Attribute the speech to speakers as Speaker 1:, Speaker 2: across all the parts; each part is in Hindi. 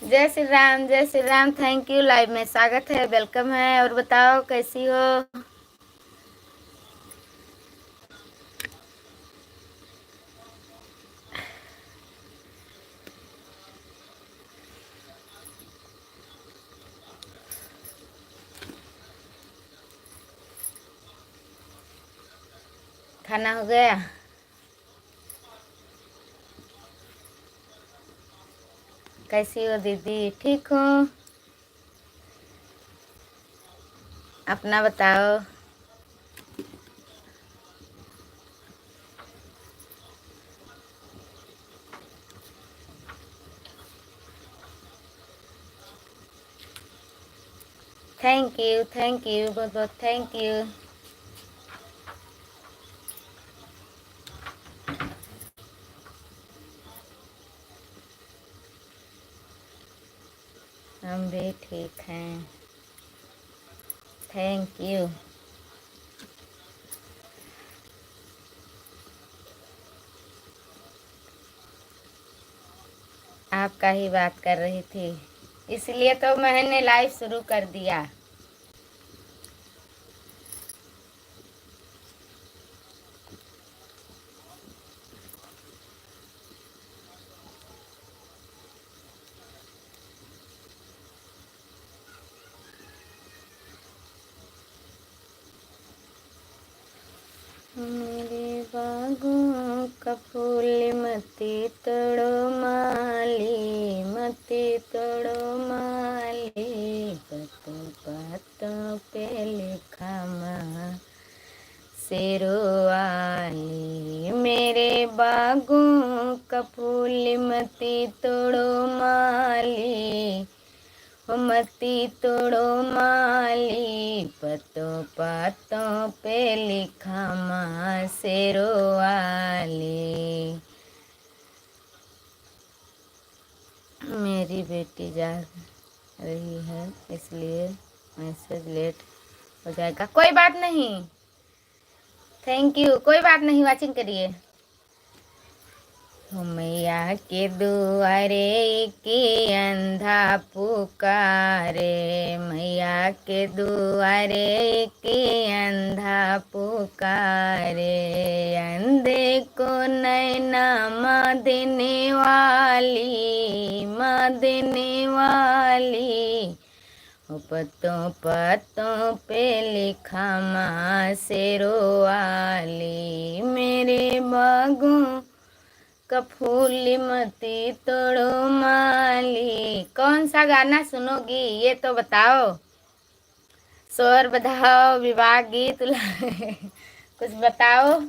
Speaker 1: जय Shri Ram. Thank you. Live में स्वागत है, वेलकम है। और बताओ कैसी हो? खाना हो गया? कैसी हो दीदी? ठीक हो? अपना बताओ। थैंक यू बहुत बहुत थैंक यू। हम भी ठीक हैं, थैंक यू। आपका ही बात कर रही थी, इसलिए तो मैंने लाइव शुरू कर दिया। मेरे बागों का फूल मती तोड़ो माली, मती तोड़ो माली, पत्तों पत्तों पे लिखा माँ शेरवाली। मेरे बागों का फूल मती तोड़ो माली, मती तोड़ो माली, पत्तों पत्तों पे लिखा माँ शेरवाली। मेरी बेटी जा रही है, इसलिए मैसेज लेट हो जाएगा। कोई बात नहीं, थैंक यू। कोई बात नहीं, वाचिंग करिए। मैया के दुआरे के अंधा पुकारे, मैया के दुआरे के अंधा पुकारे, अंधे को नैना माँ देने वाली, माँ देने वाली, पत्तों पत्तों पे लिखा माँ शेरवाली। मेरे बागों का फूल मती तोड़ो माली। कौन सा गाना सुनोगी ये तो बताओ। स्वर बधाओ, विवाह गीत कुछ बताओ।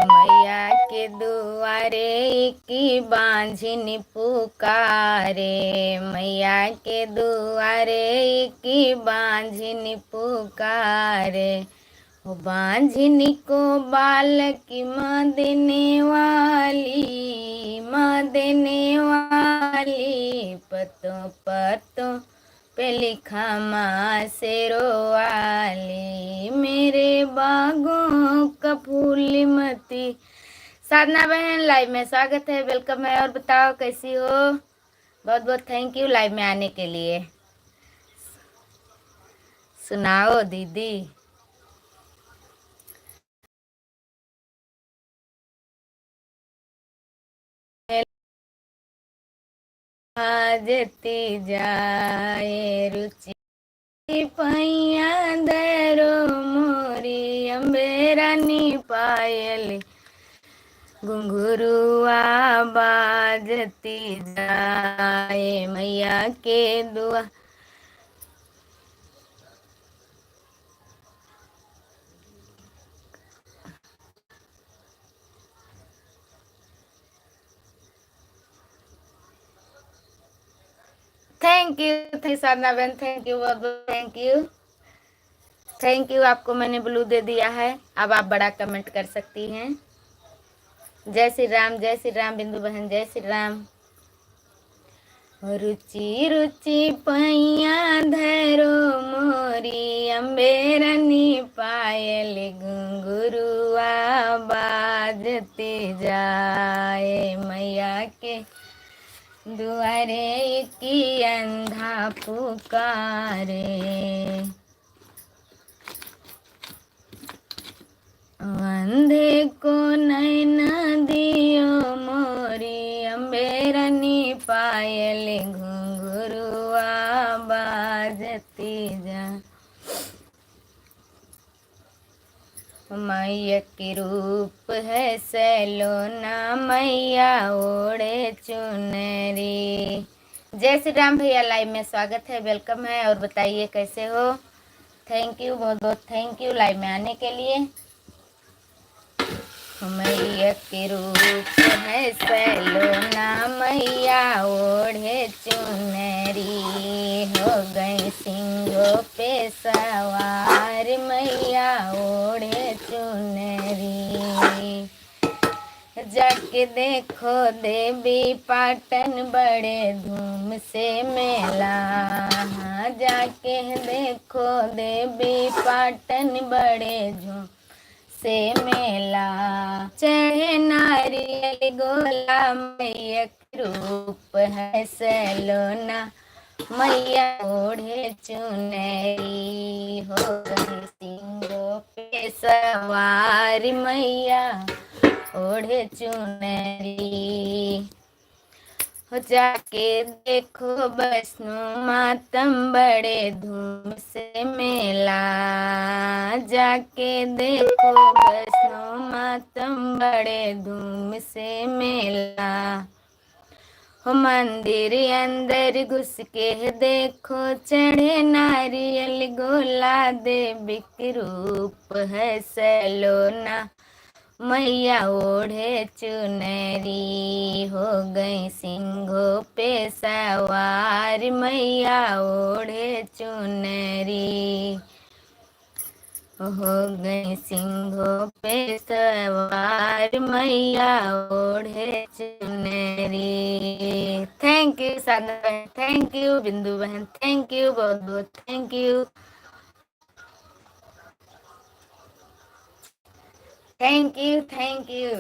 Speaker 1: मैया के दुआरे की बांझिन पुकारे, मैया के दुआरे की बांझिन पुकारे, बांझिनी को बालक माँ देने वाली, माँ देने वाली, पत्तों पत्तों पे लिखा माँ शेरवाली। मेरे बागों का फूल मती। साधना बहन लाइव में स्वागत है, वेलकम है। और बताओ कैसी हो? बहुत बहुत थैंक यू लाइव में आने के लिए। सुनाओ दीदी। जती जाए रुचि पैया धरो मोरी, अम्बेरानी पायल घुंघरुआ बाजती जाए, मैया के दुआ। थैंक यू साधना बहन, थैंक यू बहुत बहुत थैंक यू। थैंक यू, आपको मैंने ब्लू दे दिया है, अब आप बड़ा कमेंट कर सकती हैं। जय श्री राम बिंदु बहन, जय श्री राम। रुचि रुचि पैया धरो मोरी, अम्बेरनी पायल घुंघरुआ बाजते जाए, दुआरे की अंधा पुकारे, अंधे को नैन दियो मोरी, अम्बेरनी पायल घुंघरुआ बाजती जा। मैया के रूप है सैलोना, मैया ओढ़े चुनरी। जय श्री राम भैया, लाइव में स्वागत है, वेलकम है। और बताइए कैसे हो? थैंक यू, बहुत बहुत थैंक यू लाइव में आने के लिए। मैया के रूप है सैलोना, मैया ओढ़े चुनरी, हो गई सिंघों पे सवार, मैया ओढ़े चुनरी। जाके देखो देवी पाटन, बड़े धूम से मेला, जाके देखो देवी पाटन, बड़े धूम से मेला। चढ़े नारियल गोला, मैया के रूप है सैलोना, मैया ओढ़े चुनरी, हो गई सिंघों पे सवार, मैया ओढ़े चुनरी। हो जाके देखो वैष्णो मातम, बड़े धूम से मेला, जाके देखो वैष्णो मातम, बड़े धूम से मेला। हो मंदिर अंदर घुस के देखो, चढ़े नारियल गोला, देवी के रूप है सैलोना, मैया ओढ़े चुनरी, हो गई सिंघों पे सवार, मैया ओढ़े चुनरी, हो गई सिंघों पे सवार, मैया ओढ़े चुनरी। थैंक यू साधना बहन, थैंक यू बिंदु बहन, थैंक यू, बहुत बहुत thank you, thank you, thank you.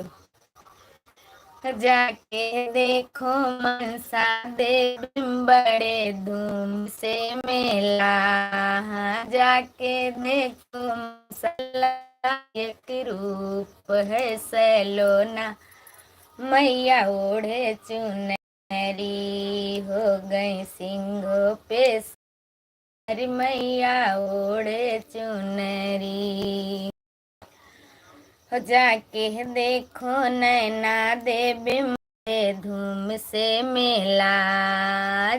Speaker 1: जाके देखो मनसा देवी, बड़े धूम से मेला, जाके देखो मसला, एक रूप है सैलोना, मैया ओढ़े चुनरी, हो गई सिंघों पे सवार, मैया ओढ़े चुनरी। हो जाके देखो नैना देवी, बड़े धूम से मेला,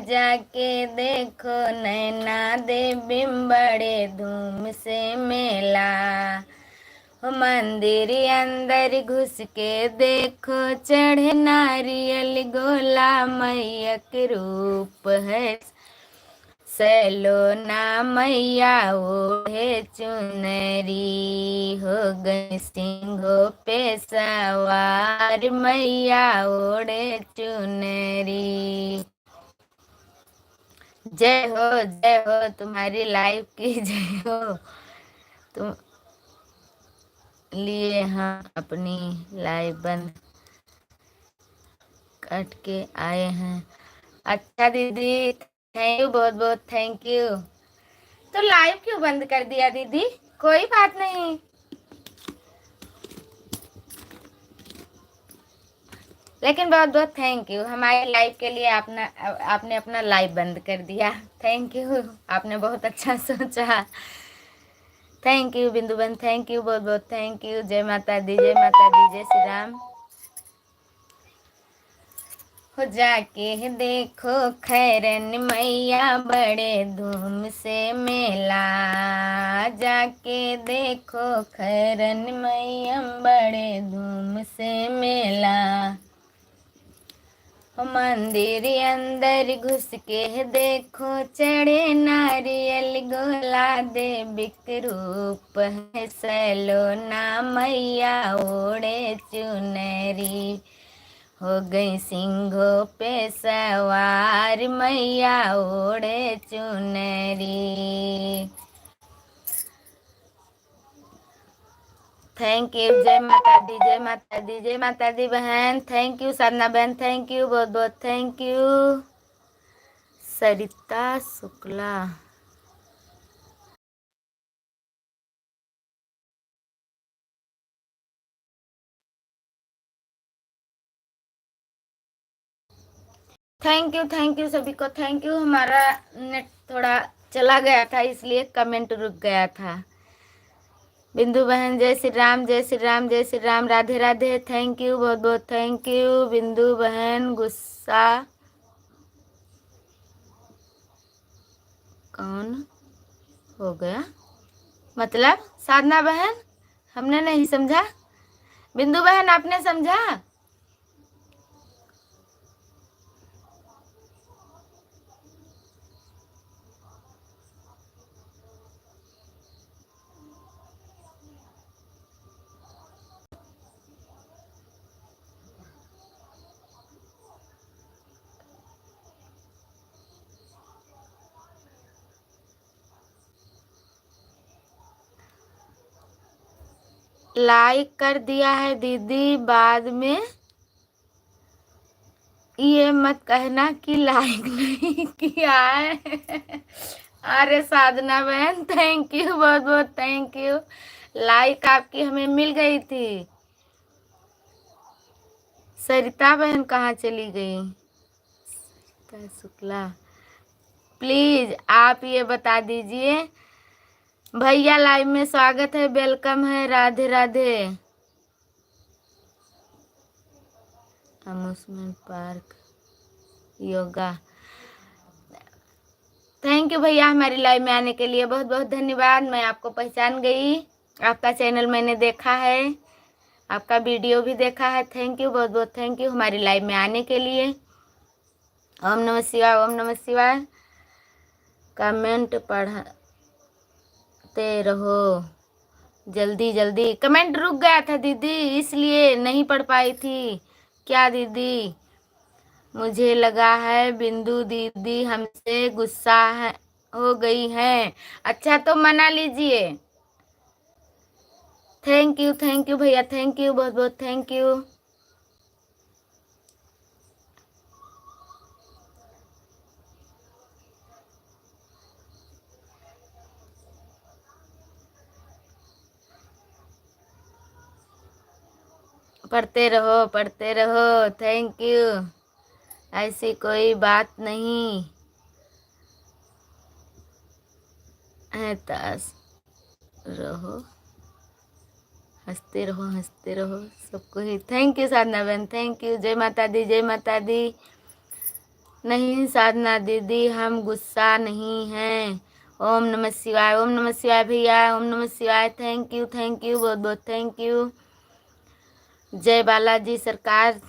Speaker 1: जाके देखो नैना देवी, बड़े धूम से मेला। हो मंदिर अंदर घुस के देखो, चढ़े नारियल गोला, मैया के रूप है सैलोना, मैया ओढ़े चुनरी, हो गई सिंघों पे सवार, मैया ओढ़े चुनरी। जय हो तुम्हारी लाइफ की जय हो। तुम लिए हम अपनी लाइव बंद कट के आए हैं। अच्छा दीदी, थैंक यू, बहुत बहुत थैंक यू। तो लाइव क्यों बंद कर दिया दीदी? कोई बात नहीं, लेकिन बहुत बहुत थैंक यू हमारे लाइव के लिए। आपने अपना लाइव बंद कर दिया, थैंक यू, आपने बहुत अच्छा सोचा। थैंक यू बिंदु बहन, थैंक यू, बहुत बहुत थैंक यू। जय माता दी, जय माता दी, जय श्री राम। हो जाके देखो खैरन मैया, बड़े धूम से मेला, जाके देखो खैरन मैया, बड़े धूम से मेला। मंदिर अंदर घुस के देखो, चढ़े नारियल गोला, देवी के रूप है सैलोना, मैया ओढ़े चुनरी, हो गई सिंघों पे सवार, मैया ओढ़े चुनरी। Thank you. जय माता दी, जय माता दी, जय माता दी बहन। थैंक यू साधना बहन, थैंक यू, बहुत बहुत thank you. Sarita Shukla, thank you सभी को, थैंक यू। हमारा नेट थोड़ा चला गया था इसलिए कमेंट रुक गया था। बिंदु बहन जय श्री राम, जय श्री राम, जय श्री राम, राधे राधे, थैंक यू, बहुत बहुत थैंक यू। बिंदु बहन गुस्सा कौन हो गया, मतलब साधना बहन हमने नहीं समझा। बिंदु बहन आपने समझा? लाइक कर दिया है दीदी, बाद में ये मत कहना कि लाइक नहीं किया है। अरे साधना बहन थैंक यू, बहुत बहुत थैंक यू। लाइक आपकी हमें मिल गई थी। सरिता बहन कहाँ चली गई? सरिता शुक्ला, प्लीज आप ये बता दीजिए। भैया लाइव में स्वागत है, वेलकम है, Radhe Radhe. Amusement park yoga, thank you भैया हमारी लाइव में आने के लिए, बहुत बहुत धन्यवाद। मैं आपको पहचान गई, आपका चैनल मैंने देखा है, आपका वीडियो भी देखा है। थैंक यू, बहुत बहुत थैंक यू हमारी लाइव में आने के लिए। ओम नमः शिवाय, ओम नमः शिवाय। कमेंट पढ़ते रहो, जल्दी जल्दी। कमेंट रुक गया था दीदी, इसलिए नहीं पढ़ पाई थी। क्या दीदी? मुझे लगा है बिंदु दीदी हमसे गुस्सा है, हो गई हैं। अच्छा तो मना लीजिए। थैंक यू भैया, थैंक यू, बहुत बहुत थैंक यू। पढ़ते रहो, पढ़ते रहो, थैंक यू। ऐसी कोई बात नहीं है, ताश रहो, हंसते रहो, हंसते रहो सबको ही। थैंक यू साधना बहन, थैंक यू। जय माता दी, जय माता दी। नहीं साधना दीदी हम गुस्सा नहीं हैं। ओम नमः शिवाय, ओम नमः शिवाय भैया, ओम नमः शिवाय। थैंक यू, बहुत बहुत थैंक यू। जय बालाजी सरकार,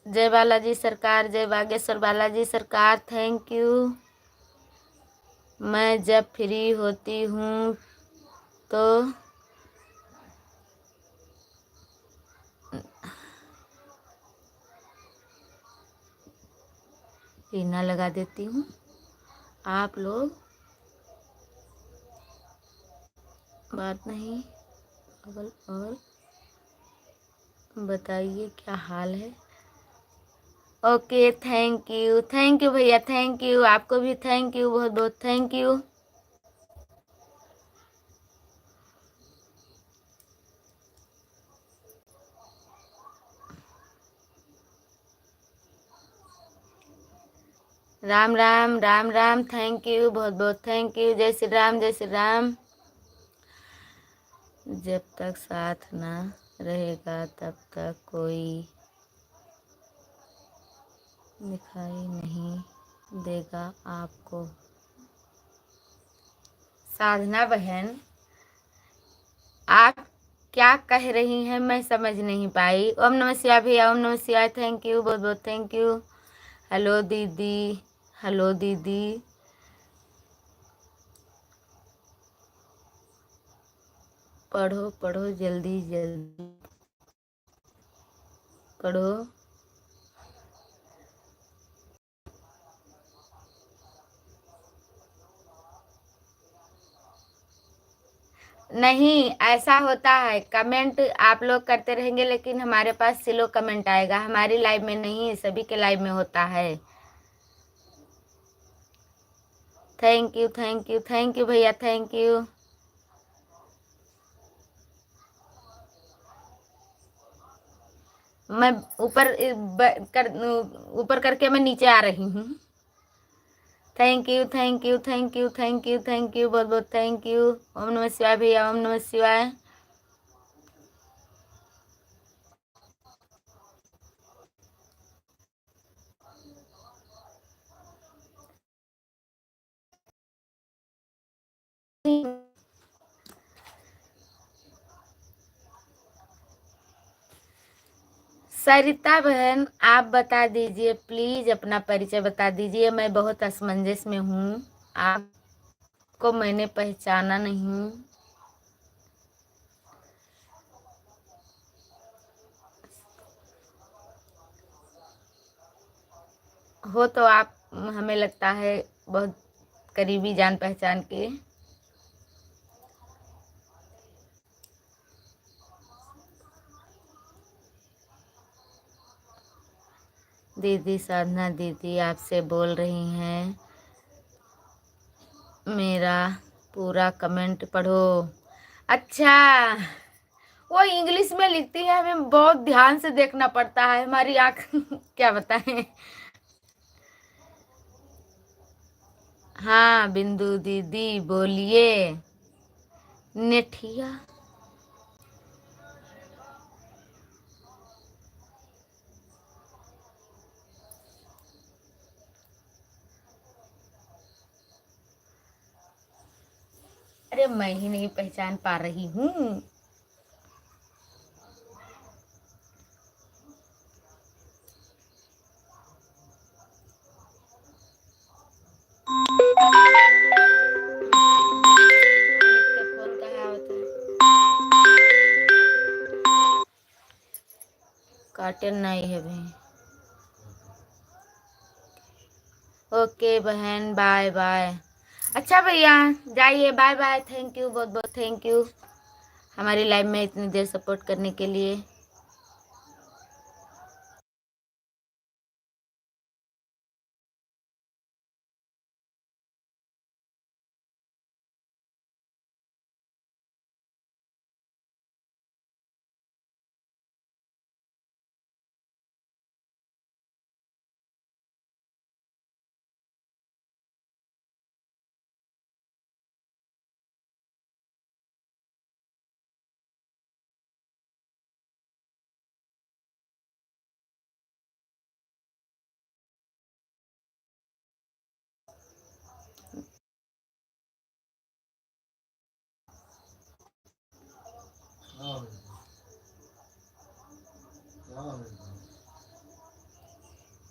Speaker 1: जय बालाजी सरकार, जय बागेश्वर बालाजी सरकार, थैंक यू। मैं जब फ्री होती हूँ तो पीना लगा देती हूँ। आप लोग बात नहीं, और बताइए क्या हाल है। ओके थैंक यू भैया, थैंक यू। आपको भी थैंक यू, बहुत बहुत thank you. Ram Ram, Ram Ram, thank you, बहुत बहुत थैंक यू। जय श्री राम, जय श्री राम। जब तक साथ ना रहेगा तब तक कोई दिखाई नहीं देगा आपको। साधना बहन आप क्या कह रही हैं मैं समझ नहीं पाई। ओम नमः शिवाय भैया, ओम नमः शिवाय, थैंक यू, बहुत बहुत थैंक यू। हेलो दीदी, हेलो दीदी। पढ़ो पढ़ो, जल्दी जल्दी पढ़ो। नहीं, ऐसा होता है, कमेंट आप लोग करते रहेंगे लेकिन हमारे पास स्लो कमेंट आएगा, हमारी लाइव में नहीं, सभी के लाइव में होता है। Thank you thank you thank you भैया, थैंक यू। मैं ऊपर ऊपर करके मैं नीचे आ रही हूँ। Thank you thank you thank you thank you thank you, बहुत बहुत थैंक यू। ओम नमः शिवाय भैया, ओम नमः शिवाय। सरिता बहन, आप बता दीजिए प्लीज, अपना परिचय बता दीजिए, मैं बहुत असमंजस में हूँ, आपको मैंने पहचाना नहीं। हो तो आप, हमें लगता है बहुत करीबी जान पहचान के। दीदी साधना दीदी आपसे बोल रही हैं, मेरा पूरा कमेंट पढ़ो। अच्छा, वो इंग्लिश में लिखती है, हमें बहुत ध्यान से देखना पड़ता है, हमारी आँख क्या बताएं। हाँ बिंदु दीदी बोलिए। नेठिया, अरे मैं ही नहीं पहचान पा रही हूँ। फोन कहाँ होता है, काटन नहीं है भाई। ओके बहन, बाय बाय। अच्छा भैया जाइए, बाय बाय, थैंक यू, बहुत बहुत थैंक यू हमारी लाइव में इतनी देर सपोर्ट करने के लिए।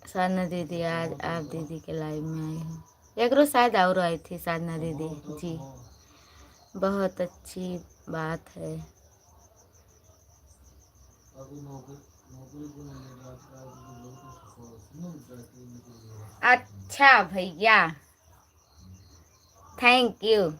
Speaker 1: साधना दीदी आज आप दीदी के लाइव में आई हैं, एक रोज शायद और आई थी साधना दीदी जी, बहुत अच्छी बात है। अच्छा भैया, थैंक यू।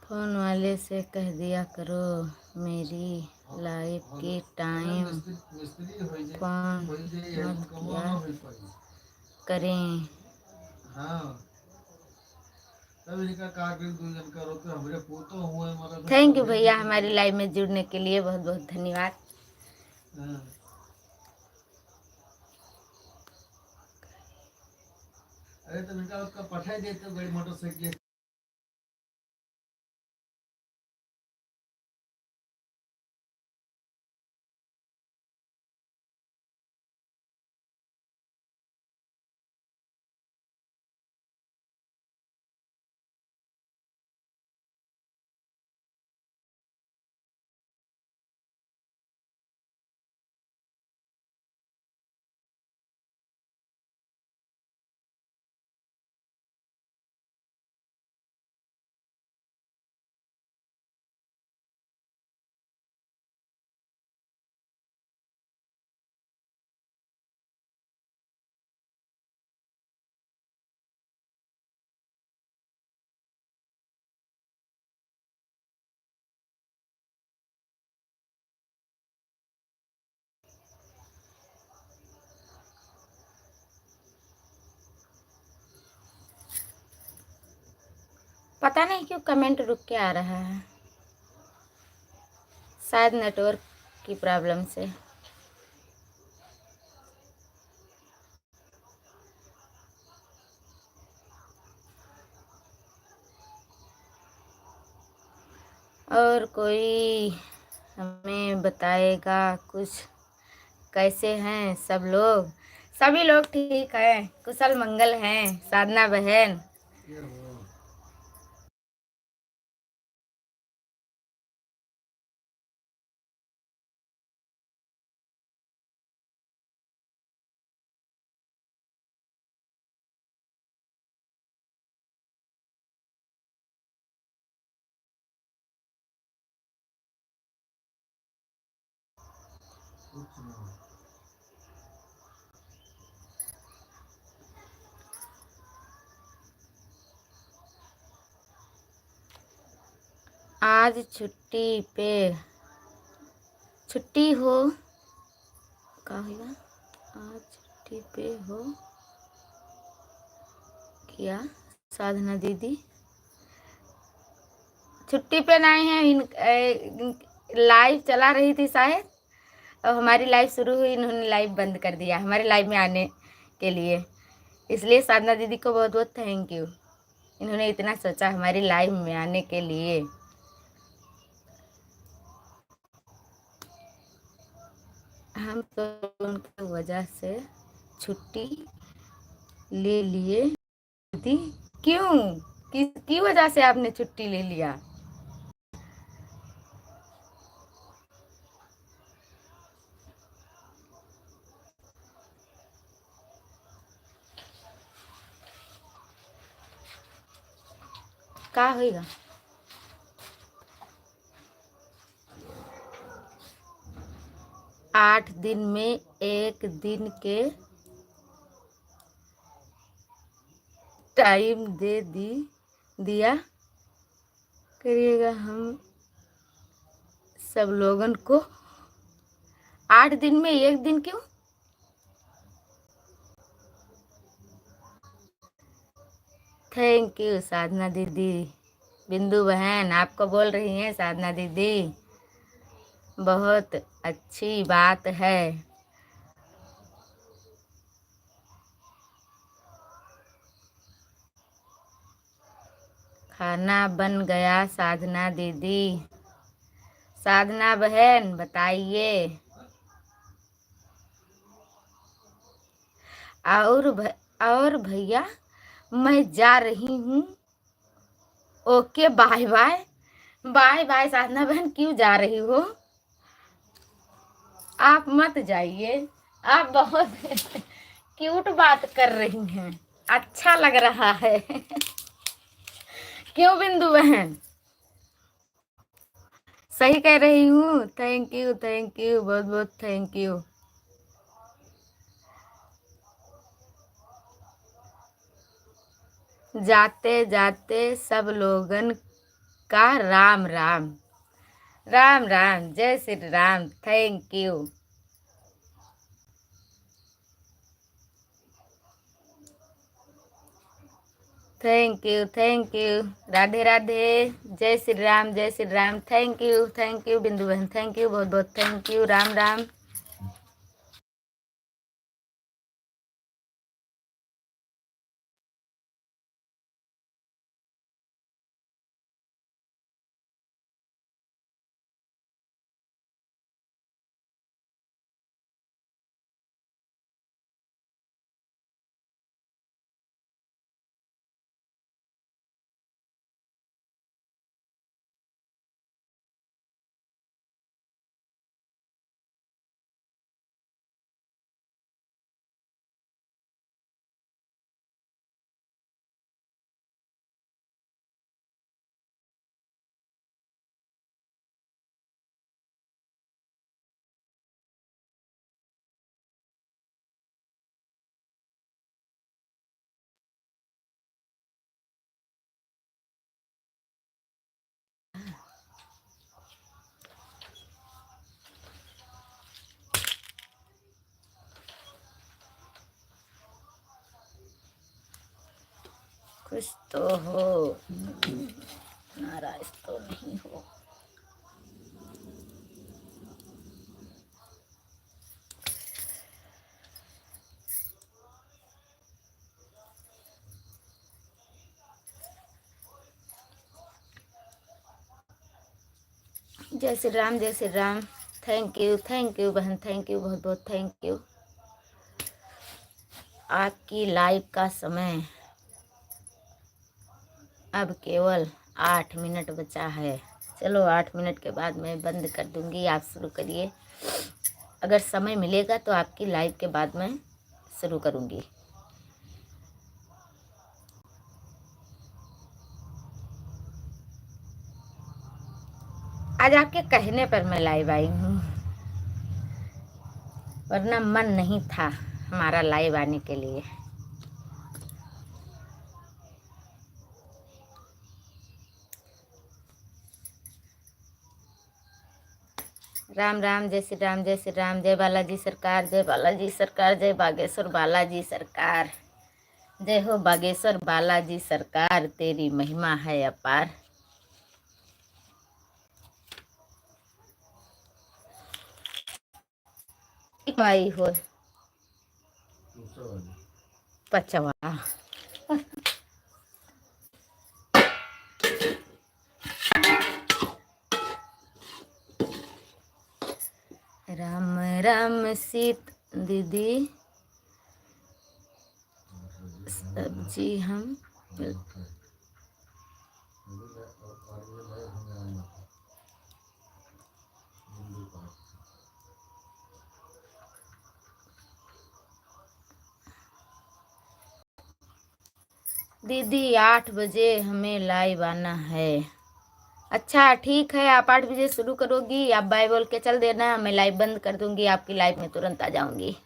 Speaker 1: फोन वाले से कह दिया करो मेरी लाइफ की टाइम फोन मत किया करें। थैंक यू भैया हमारी लाइव में जुड़ने के लिए, बहुत बहुत धन्यवाद। अरे तो बेटा उसका पठाई देते बड़ी मोटरसाइकिल। पता नहीं क्यों कमेंट रुक के आ रहा है, शायद नेटवर्क की प्रॉब्लम से। और कोई हमें बताएगा कुछ, कैसे हैं सब लोग? सभी लोग ठीक हैं, कुशल मंगल हैं। साधना बहन, आज छुट्टी हो का होगा? आज छुट्टी पे हो क्या साधना दीदी? छुट्टी पे नहीं है, लाइव चला रही थी शायद, और हमारी लाइव शुरू हुई, इन्होंने लाइव बंद कर दिया हमारे लाइव में आने के लिए। इसलिए साधना दीदी को बहुत बहुत थैंक यू, इन्होंने इतना सोचा हमारी लाइव में आने के लिए। हम तो उनकी वजह से छुट्टी ले लिए थी। क्यों, किसकी वजह से आपने छुट्टी ले लिया? का होगा? 8 दिन में 1 दिन के टाइम दे दिया करिएगा हम सब लोगन को। 8 दिन में 1 दिन क्यों? थैंक यू साधना दीदी। बिंदु बहन आपको बोल रही हैं साधना दीदी, बहुत अच्छी बात है। खाना बन गया साधना दीदी। साधना बहन बताइए। और भैया मैं जा रही हूँ। Okay bye bye. Bye bye Sadhana बहन, क्यों जा रही हो? आप मत जाइए, आप बहुत क्यूट बात कर रही हैं, अच्छा लग रहा है। क्यों बिंदु बहन? सही कह रही हूँ। थैंक यू बहुत बहुत थैंक यू। जाते जाते सब लोगन का राम राम। राम राम, जय Shri Ram. Thank you. Thank you. Radhe Radhe, जय श्री राम, जय श्री राम। थैंक यू बिंदु बहन, थैंक यू बहुत बहुत थैंक यू। राम राम। कुछ तो हो, नाराज तो नहीं हो। जय श्री राम, जय श्री राम। थैंक यू बहन, थैंक यू, बहुत बहुत थैंक यू। आपकी लाइव का समय अब केवल 8 मिनट बचा है। चलो 8 मिनट के बाद मैं बंद कर दूंगी, आप शुरू करिए। अगर समय मिलेगा तो आपकी लाइव के बाद मैं शुरू करूंगी। आज आपके कहने पर मैं लाइव आई हूँ, वरना मन नहीं था हमारा लाइव आने के लिए। राम राम, जय श्री राम, जय श्री राम। जय बालाजी सरकार, जय बालाजी सरकार, जय बागेश्वर बालाजी सरकार। जय हो बागेश्वर बालाजी सरकार, तेरी महिमा है अपार। आई हो पचवा। राम राम सीत दीदी, सब्जी हम दीदी 8 बजे हमें लाइव आना है। अच्छा ठीक है, आप 8 बजे शुरू करोगी, आप बाय बोल के चल देना, मैं लाइव बंद कर दूंगी, आपकी लाइव में तुरंत आ जाऊंगी।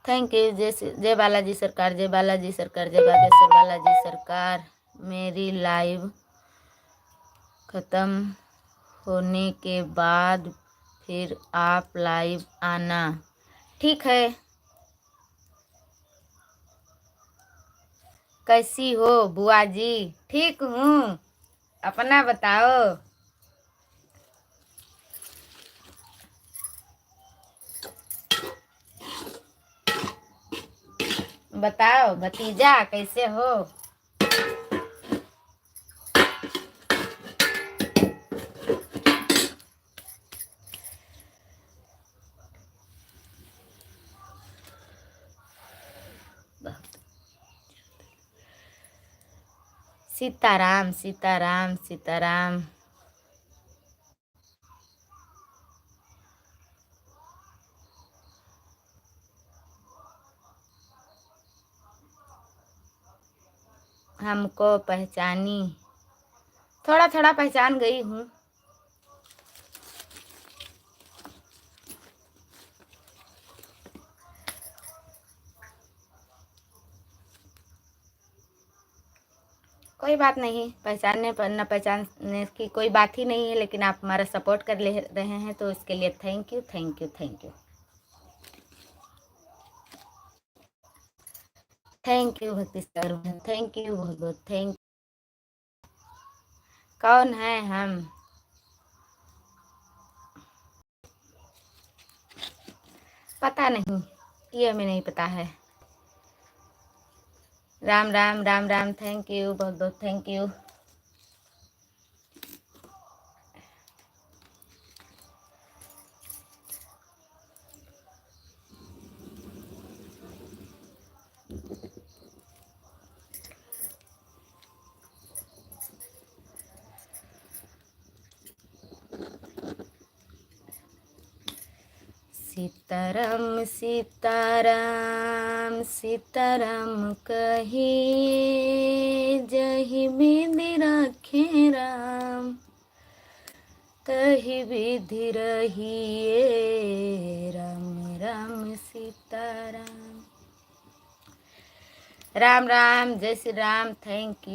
Speaker 1: Thank you. जय बालाजी सरकार, जय बालाजी सरकार, जय बागेश्वर बालाजी सरकार। मेरी लाइव ख़त्म होने के बाद फिर आप लाइव आना, ठीक है। कैसी हो बुआ जी? ठीक हूँ, अपना बताओ। बताओ भतीजा कैसे हो? सीताराम सीताराम सीताराम। हमको पहचानी? थोड़ा थोड़ा पहचान गई हूँ। कोई बात नहीं, पहचानने पर न पहचानने की कोई बात ही नहीं है, लेकिन आप हमारा सपोर्ट कर ले रहे हैं तो इसके लिए thank you thank you thank you thank you भक्ति सर, थैंक यू, बहुत बहुत थैंक। कौन है हम? पता नहीं, ये हमें नहीं पता है। राम राम राम राम, थैंक यू, बहुत बहुत थैंक यू। सीताराम सीताराम सीताराम कहिए, जही विधि रखे राम, तही विधि रहिए। राम राम सीताराम। राम राम, जय श्री राम, थैंक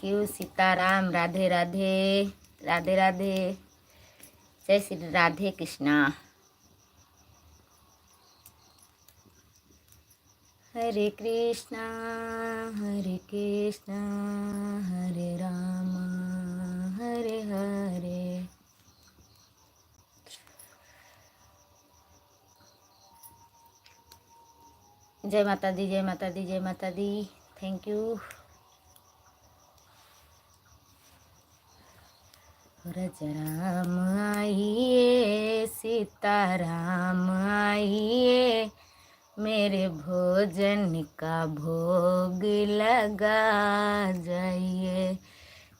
Speaker 1: यू सीताराम। राधे राधे, राधे राधे, जय श्री राधे कृष्णा। हरे कृष्णा हरे राम हरे हरे। जय माता दी, जय माता दी, जय माता दी। Thank you. राम आइए, सीताराम आइए, मेरे भोजन का भोग लगा जाइए।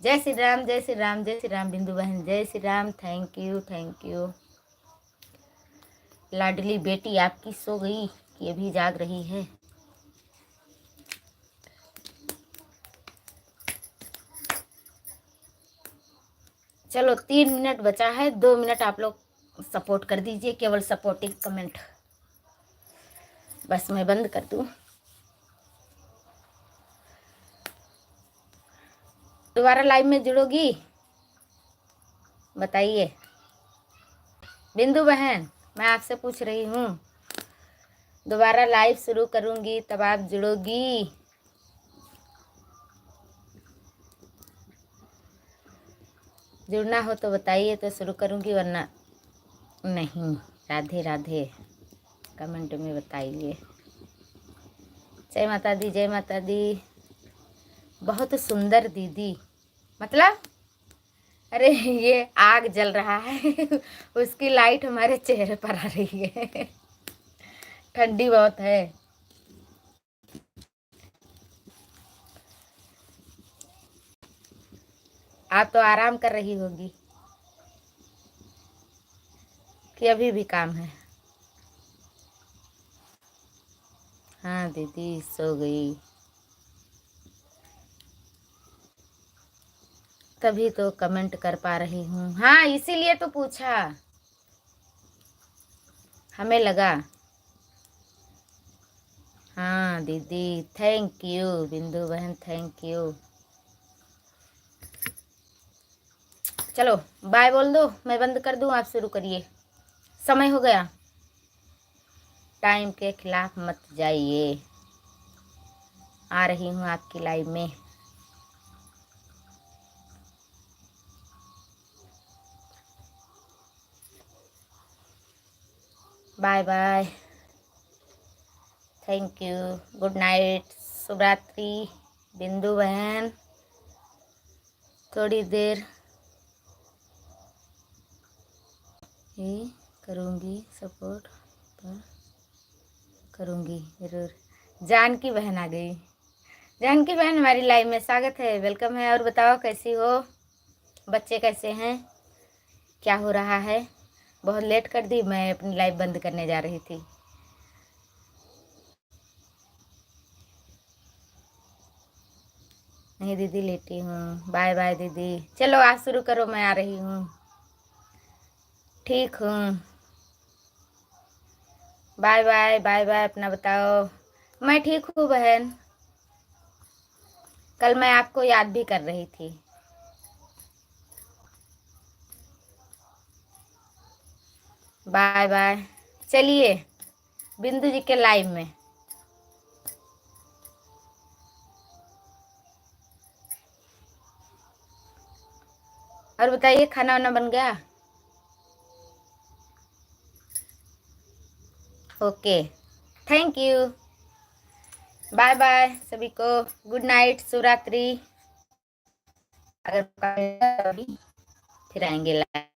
Speaker 1: जय श्री राम, जय श्री राम, जय श्री राम। बिंदु बहन जय Shri Ram. Thank you, thank you. लाडली बेटी आपकी सो गई कि अभी जाग रही है? चलो 3 मिनट बचा है, 2 मिनट आप लोग सपोर्ट कर दीजिए, केवल सपोर्टिंग कमेंट। बस मैं बंद कर दूं। दोबारा लाइव में जुड़ोगी? बताइए बिंदु बहन, मैं आपसे पूछ रही हूँ। दोबारा लाइव शुरू करूंगी तब आप जुड़ोगी? जुड़ना हो तो बताइए तो शुरू करूंगी, वरना नहीं। राधे राधे कमेंट में बताइए। जय माता दी, जय माता दी। बहुत सुंदर दीदी, मतलब अरे ये आग जल रहा है उसकी लाइट हमारे चेहरे पर आ रही है ठंडी बहुत है। आप तो आराम कर रही होगी कि अभी भी काम है? हाँ दीदी सो गई, तभी तो कमेंट कर पा रही हूँ। हाँ इसीलिए तो पूछा, हमें लगा। हाँ दीदी थैंक यू। बिंदु बहन थैंक यू। चलो बाय बोल दो, मैं बंद कर दूँ, आप शुरू करिए। समय हो गया, टाइम के खिलाफ मत जाइए। आ रही हूँ आपकी लाइव में। Bye bye, thank you, good night, शुभ रात्रि। बिंदु बहन थोड़ी देर ही करूँगी, सपोर्ट पर करूँगी ज़रूर। जानकी बहन आ गई। जानकी बहन हमारी लाइव में स्वागत है, वेलकम है। और बताओ कैसी हो, बच्चे कैसे हैं, क्या हो रहा है? बहुत लेट कर दी, मैं अपनी लाइव बंद करने जा रही थी। नहीं दीदी लेटी हूँ। बाय बाय दीदी। चलो आज शुरू करो, मैं आ रही हूँ। ठीक हूँ, बाय बाय, बाय बाय। अपना बताओ। मैं ठीक हूँ बहन, कल मैं आपको याद भी कर रही थी। Bye bye. चलिए बिंदु जी के लाइव में। और बताइए खाना वाना बन गया? Okay thank you, bye bye सभी को, गुड नाइट, शिवरात्रि। अगर फिर आएंगे लाइव।